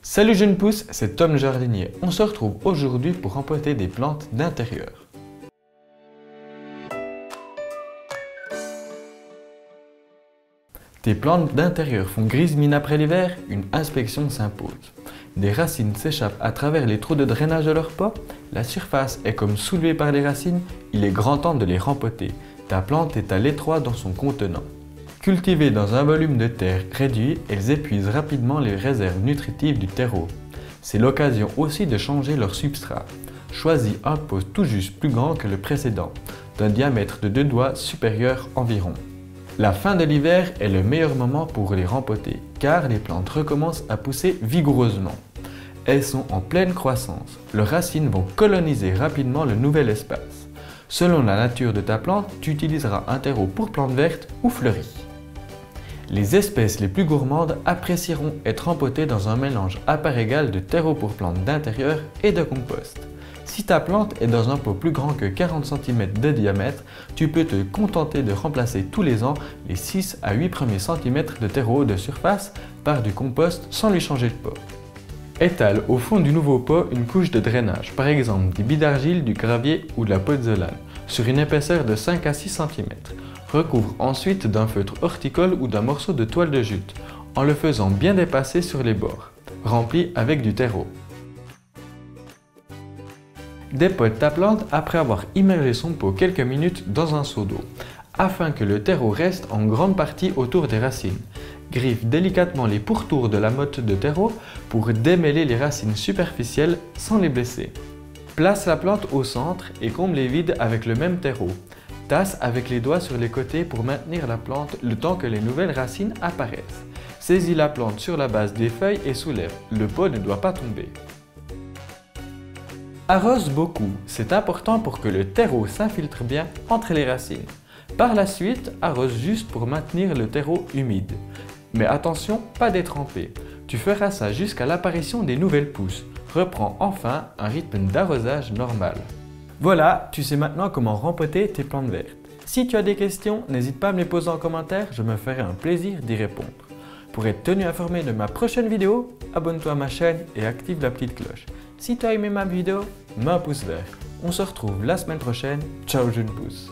Salut jeunes pousses, c'est Tom le jardinier. On se retrouve aujourd'hui pour rempoter des plantes d'intérieur. Tes plantes d'intérieur font grise mine après l'hiver, une inspection s'impose. Des racines s'échappent à travers les trous de drainage de leur pot, la surface est comme soulevée par les racines, il est grand temps de les rempoter. Ta plante est à l'étroit dans son contenant. Cultivées dans un volume de terre réduit, elles épuisent rapidement les réserves nutritives du terreau. C'est l'occasion aussi de changer leur substrat. Choisis un pot tout juste plus grand que le précédent, d'un diamètre de 2 doigts supérieur environ. La fin de l'hiver est le meilleur moment pour les rempoter, car les plantes recommencent à pousser vigoureusement. Elles sont en pleine croissance. Leurs racines vont coloniser rapidement le nouvel espace. Selon la nature de ta plante, tu utiliseras un terreau pour plantes vertes ou fleuries. Les espèces les plus gourmandes apprécieront être rempotées dans un mélange à part égale de terreau pour plantes d'intérieur et de compost. Si ta plante est dans un pot plus grand que 40 cm de diamètre, tu peux te contenter de remplacer tous les ans les 6 à 8 premiers centimètres de terreau de surface par du compost sans lui changer de pot. Étale au fond du nouveau pot une couche de drainage, par exemple des billes d'argile, du gravier ou de la pozzolane, sur une épaisseur de 5 à 6 cm. Recouvre ensuite d'un feutre horticole ou d'un morceau de toile de jute, en le faisant bien dépasser sur les bords. Remplis avec du terreau. Dépote ta plante après avoir immergé son pot quelques minutes dans un seau d'eau, afin que le terreau reste en grande partie autour des racines. Griffe délicatement les pourtours de la motte de terreau pour démêler les racines superficielles sans les blesser. Place la plante au centre et comble les vides avec le même terreau. Tasse avec les doigts sur les côtés pour maintenir la plante le temps que les nouvelles racines apparaissent. Saisis la plante sur la base des feuilles et soulève. Le pot ne doit pas tomber. Arrose beaucoup, c'est important pour que le terreau s'infiltre bien entre les racines. Par la suite, arrose juste pour maintenir le terreau humide. Mais attention, pas détremper. Tu feras ça jusqu'à l'apparition des nouvelles pousses. Reprends enfin un rythme d'arrosage normal. Voilà, tu sais maintenant comment rempoter tes plantes vertes. Si tu as des questions, n'hésite pas à me les poser en commentaire, je me ferai un plaisir d'y répondre. Pour être tenu informé de ma prochaine vidéo, abonne-toi à ma chaîne et active la petite cloche. Si tu as aimé ma vidéo, mets un pouce vert. On se retrouve la semaine prochaine. Ciao jeune pousse.